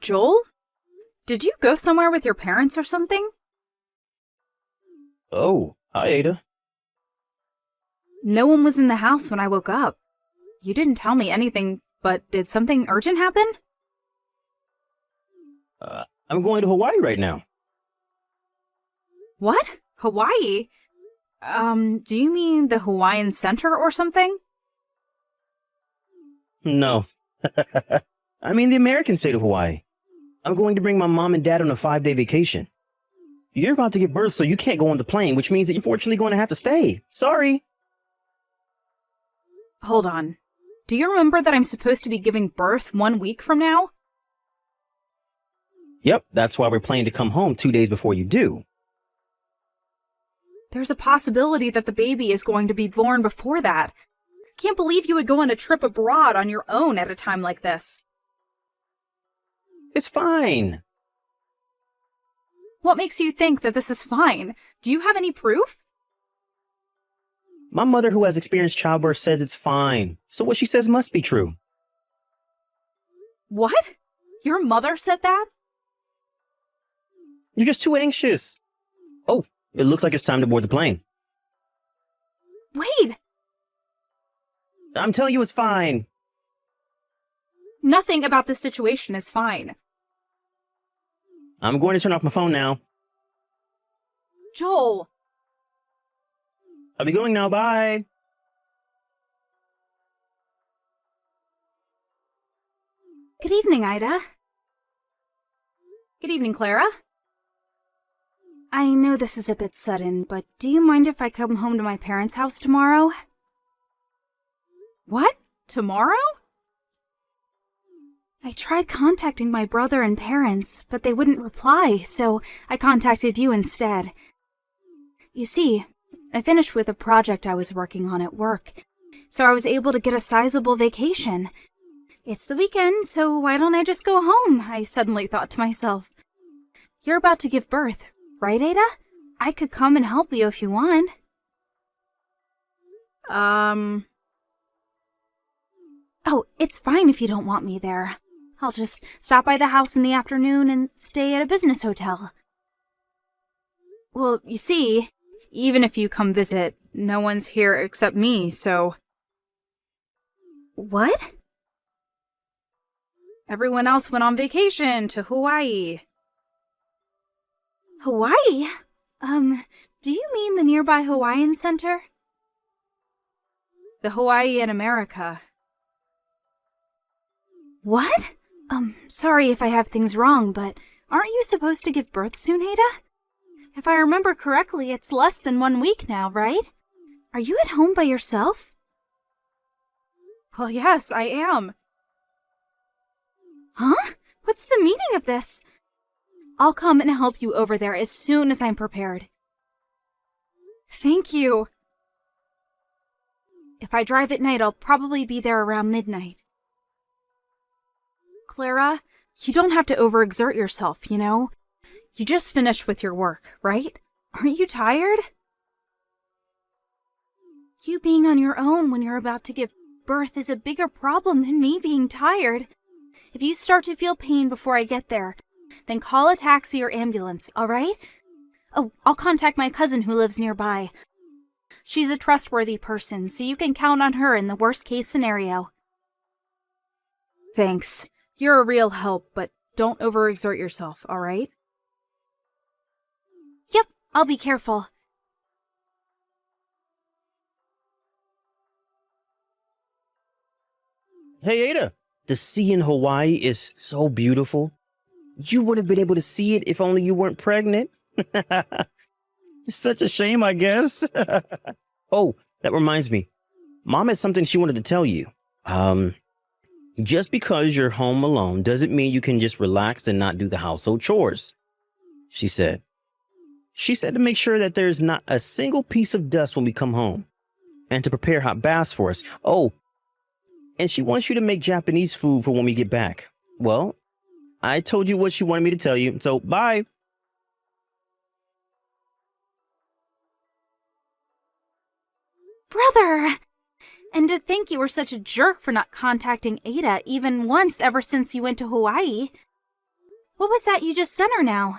Joel? Did you go somewhere with your parents or something? Oh, hi, Ada. No one was in the house when I woke up. You didn't tell me anything, but did something urgent happen? I'm going to Hawaii right now. What? Hawaii? Do you mean the Hawaiian Center or something? No. I mean the American state of Hawaii. I'm going to bring my mom and dad on a 5-day vacation. You're about to give birth, so you can't go on the plane, which means that you're unfortunately going to have to stay. Sorry. Hold on. Do you remember that I'm supposed to be giving birth 1 week from now? Yep, that's why we're planning to come home 2 days before you do. There's a possibility that the baby is going to be born before that. Can't believe you would go on a trip abroad on your own at a time like this. It's fine. What makes you think that this is fine? Do you have any proof? My mother, who has experienced childbirth, says it's fine. So what she says must be true. What? Your mother said that? You're just too anxious. Oh, it looks like it's time to board the plane. Wait! I'm telling you it's fine. Nothing about this situation is fine. I'm going to turn off my phone now. Joel! I'll be going now. Bye. Good evening, Ida. Good evening, Clara. I know this is a bit sudden, but do you mind if I come home to my parents' house tomorrow? What? Tomorrow? I tried contacting my brother and parents, but they wouldn't reply, so I contacted you instead. You see, I finished with a project I was working on at work, so I was able to get a sizable vacation. It's the weekend, so why don't I just go home? I suddenly thought to myself. You're about to give birth, right, Ada? I could come and help you if you want. Oh, it's fine if you don't want me there. I'll just stop by the house in the afternoon and stay at a business hotel. Well, you see, even if you come visit, no one's here except me, so... What? Everyone else went on vacation to Hawaii. Hawaii? Do you mean the nearby Hawaiian Center? The Hawaii in America. What? Sorry if I have things wrong, but aren't you supposed to give birth soon, Ada? If I remember correctly, it's less than 1 week now, right? Are you at home by yourself? Well, yes, I am. Huh? What's the meaning of this? I'll come and help you over there as soon as I'm prepared. Thank you. If I drive at night, I'll probably be there around midnight. Clara, you don't have to overexert yourself, you know? You just finished with your work, right? Aren't you tired? You being on your own when you're about to give birth is a bigger problem than me being tired. If you start to feel pain before I get there, then call a taxi or ambulance, all right? Oh, I'll contact my cousin who lives nearby. She's a trustworthy person, so you can count on her in the worst-case scenario. Thanks. You're a real help, but don't overexert yourself, all right? Yep, I'll be careful. Hey, Ada. The sea in Hawaii is so beautiful. You would have been able to see it if only you weren't pregnant. It's such a shame, I guess. Oh, that reminds me. Mom had something she wanted to tell you. Just because you're home alone doesn't mean you can just relax and not do the household chores, she said. She said to make sure that there's not a single piece of dust when we come home and to prepare hot baths for us. Oh, and she wants you to make Japanese food for when we get back. Well, I told you what she wanted me to tell you, so bye. Brother! And to think you were such a jerk for not contacting Ada even once ever since you went to Hawaii. What was that you just sent her now?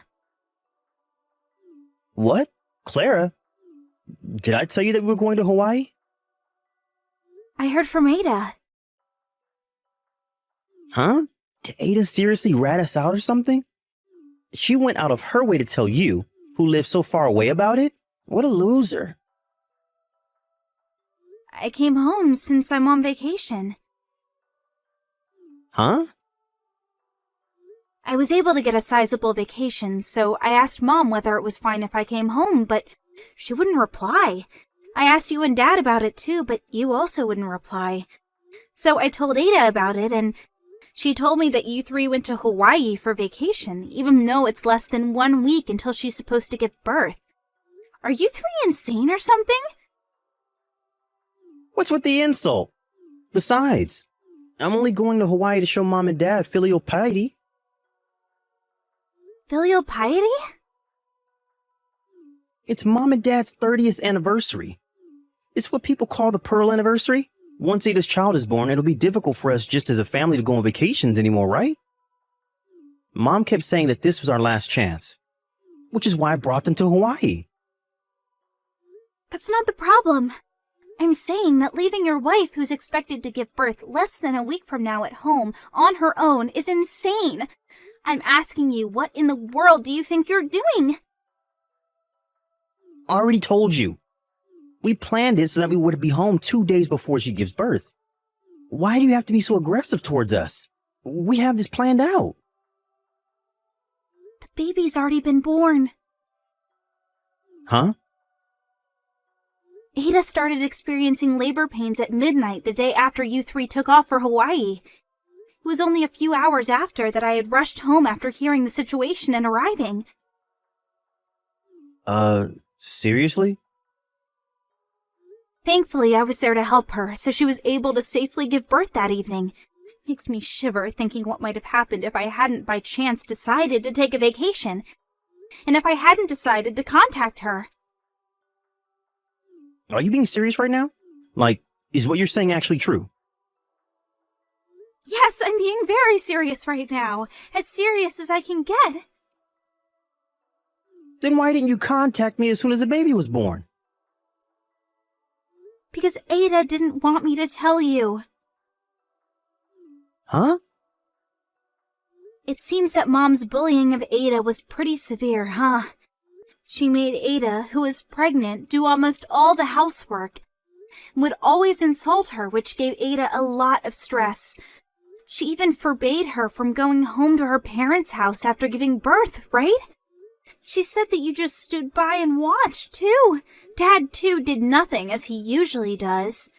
What? Clara? Did I tell you that we were going to Hawaii? I heard from Ada. Huh? Did Ada seriously rat us out or something? She went out of her way to tell you, who live so far away, about it? What a loser. I came home since I'm on vacation. Huh? I was able to get a sizable vacation, so I asked Mom whether it was fine if I came home, but she wouldn't reply. I asked you and Dad about it too, but you also wouldn't reply. So I told Ada about it, and she told me that you three went to Hawaii for vacation, even though it's less than 1 week until she's supposed to give birth. Are you three insane or something? What's with the insult? Besides, I'm only going to Hawaii to show Mom and Dad filial piety. Filial piety? It's Mom and Dad's 30th anniversary. It's what people call the Pearl Anniversary. Once Ada's child is born, it'll be difficult for us just as a family to go on vacations anymore, right? Mom kept saying that this was our last chance, which is why I brought them to Hawaii. That's not the problem. I'm saying that leaving your wife, who's expected to give birth less than a week from now at home, on her own, is insane. I'm asking you, what in the world do you think you're doing? I already told you. We planned it so that we would be home 2 days before she gives birth. Why do you have to be so aggressive towards us? We have this planned out. The baby's already been born. Huh? Ada started experiencing labor pains at midnight the day after you three took off for Hawaii. It was only a few hours after that I had rushed home after hearing the situation and arriving. Seriously? Thankfully, I was there to help her, so she was able to safely give birth that evening. Makes me shiver thinking what might have happened if I hadn't by chance decided to take a vacation. And if I hadn't decided to contact her. Are you being serious right now? Like, is what you're saying actually true? Yes, I'm being very serious right now. As serious as I can get. Then why didn't you contact me as soon as the baby was born? Because Ada didn't want me to tell you. Huh? It seems that Mom's bullying of Ada was pretty severe, huh? She made Ada, who is pregnant, do almost all the housework. Would always insult her, which gave Ada a lot of stress. She even forbade her from going home to her parents' house after giving birth, right? She said that you just stood by and watched, too. Dad, too, did nothing, as he usually does.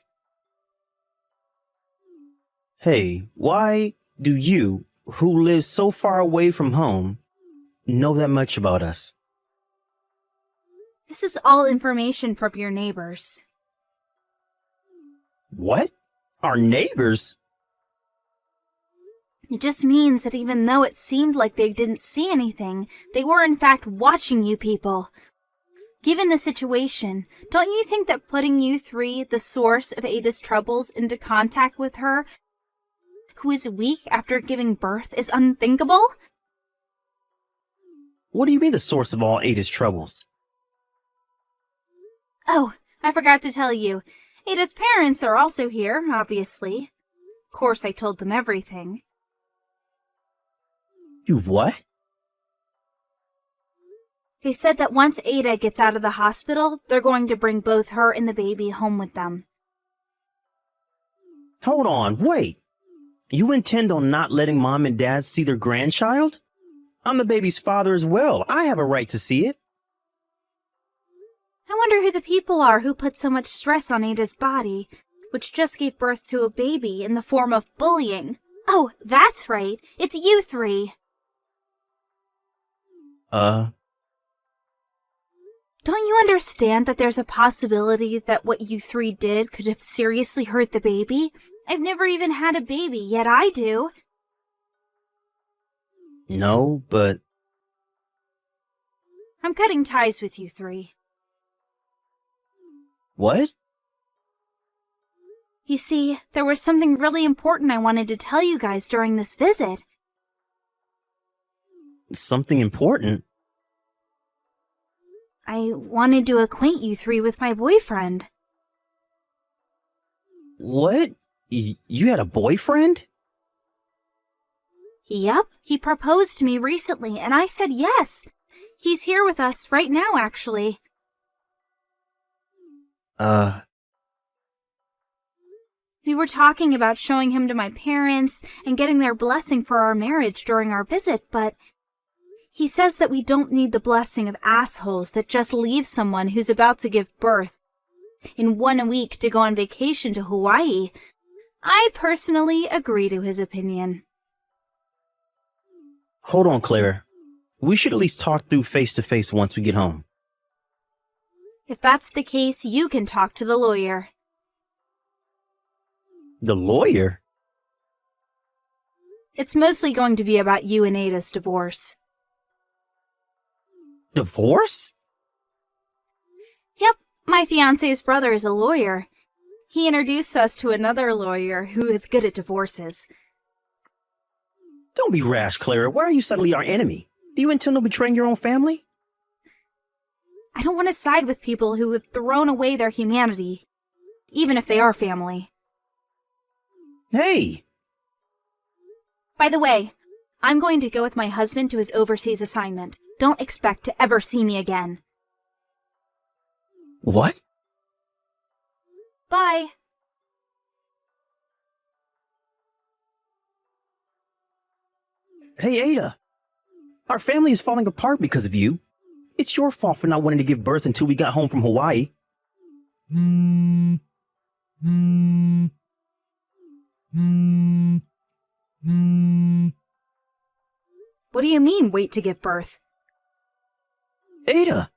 Hey, why do you, who live so far away from home, know that much about us? This is all information from your neighbors. What? Our neighbors? It just means that even though it seemed like they didn't see anything, they were in fact watching you people. Given the situation, don't you think that putting you three, the source of Ada's troubles, into contact with her, who is weak after giving birth, is unthinkable? What do you mean the source of all Ada's troubles? Oh, I forgot to tell you. Ada's parents are also here, obviously. Of course, I told them everything. You what? They said that once Ada gets out of the hospital, they're going to bring both her and the baby home with them. Hold on, wait. You intend on not letting Mom and Dad see their grandchild? I'm the baby's father as well. I have a right to see it. I wonder who the people are who put so much stress on Ada's body, which just gave birth to a baby in the form of bullying. Oh, that's right. It's you three. Don't you understand that there's a possibility that what you three did could have seriously hurt the baby? I've never even had a baby, yet I do. No, but... I'm cutting ties with you three. What? You see, there was something really important I wanted to tell you guys during this visit. Something important? I wanted to acquaint you three with my boyfriend. What? You had a boyfriend? Yep, he proposed to me recently, and I said yes. He's here with us right now, actually. We were talking about showing him to my parents and getting their blessing for our marriage during our visit, but he says that we don't need the blessing of assholes that just leave someone who's about to give birth in 1 week to go on vacation to Hawaii. I personally agree to his opinion. Hold on, Claire. We should at least talk through face-to-face once we get home. If that's the case, you can talk to the lawyer. The lawyer? It's mostly going to be about you and Ada's divorce. Divorce? Yep, my fiancé's brother is a lawyer. He introduced us to another lawyer who is good at divorces. Don't be rash, Clara. Why are you suddenly our enemy? Do you intend on betraying your own family? I don't want to side with people who have thrown away their humanity, even if they are family. Hey! By the way, I'm going to go with my husband to his overseas assignment. Don't expect to ever see me again. What? Bye. Hey, Ada. Our family is falling apart because of you. It's your fault for not wanting to give birth until we got home from Hawaii. What do you mean, wait to give birth? Ada!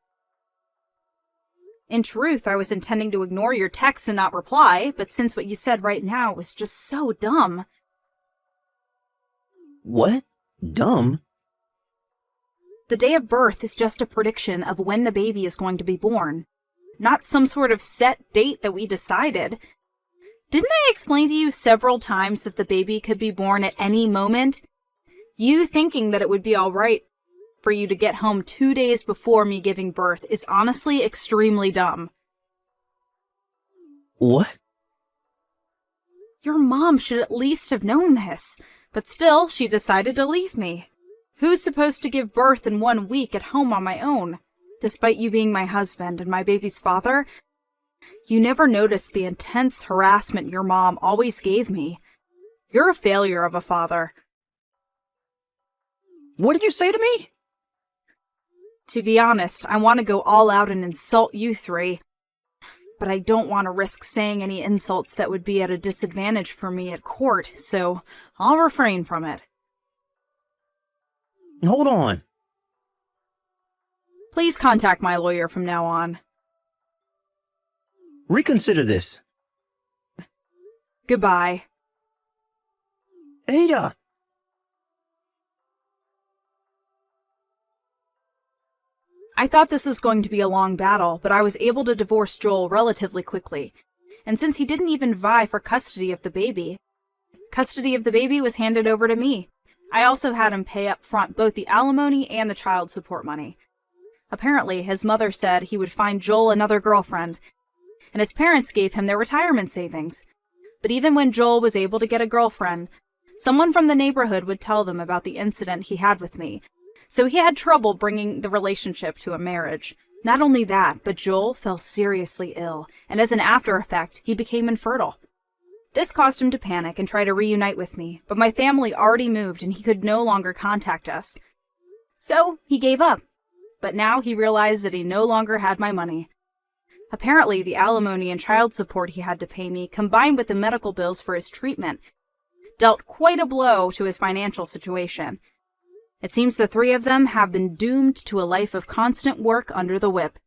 In truth, I was intending to ignore your texts and not reply, but since what you said right now was just so dumb. What? Dumb? The day of birth is just a prediction of when the baby is going to be born, not some sort of set date that we decided. Didn't I explain to you several times that the baby could be born at any moment? You thinking that it would be alright for you to get home 2 days before me giving birth is honestly extremely dumb. What? Your mom should at least have known this, but still, she decided to leave me. Who's supposed to give birth in 1 week at home on my own? Despite you being my husband and my baby's father, you never noticed the intense harassment your mom always gave me. You're a failure of a father. What did you say to me? To be honest, I want to go all out and insult you three, but I don't want to risk saying any insults that would be at a disadvantage for me at court, so I'll refrain from it. Hold on. Please contact my lawyer from now on. Reconsider this. Goodbye. Ada! I thought this was going to be a long battle, but I was able to divorce Joel relatively quickly. And since he didn't even vie for custody of the baby was handed over to me. I also had him pay up front both the alimony and the child support money. Apparently, his mother said he would find Joel another girlfriend, and his parents gave him their retirement savings. But even when Joel was able to get a girlfriend, someone from the neighborhood would tell them about the incident he had with me, so he had trouble bringing the relationship to a marriage. Not only that, but Joel fell seriously ill, and as an after effect, he became infertile. This caused him to panic and try to reunite with me, but my family already moved and he could no longer contact us. So, he gave up. But now he realized that he no longer had my money. Apparently, the alimony and child support he had to pay me, combined with the medical bills for his treatment, dealt quite a blow to his financial situation. It seems the three of them have been doomed to a life of constant work under the whip.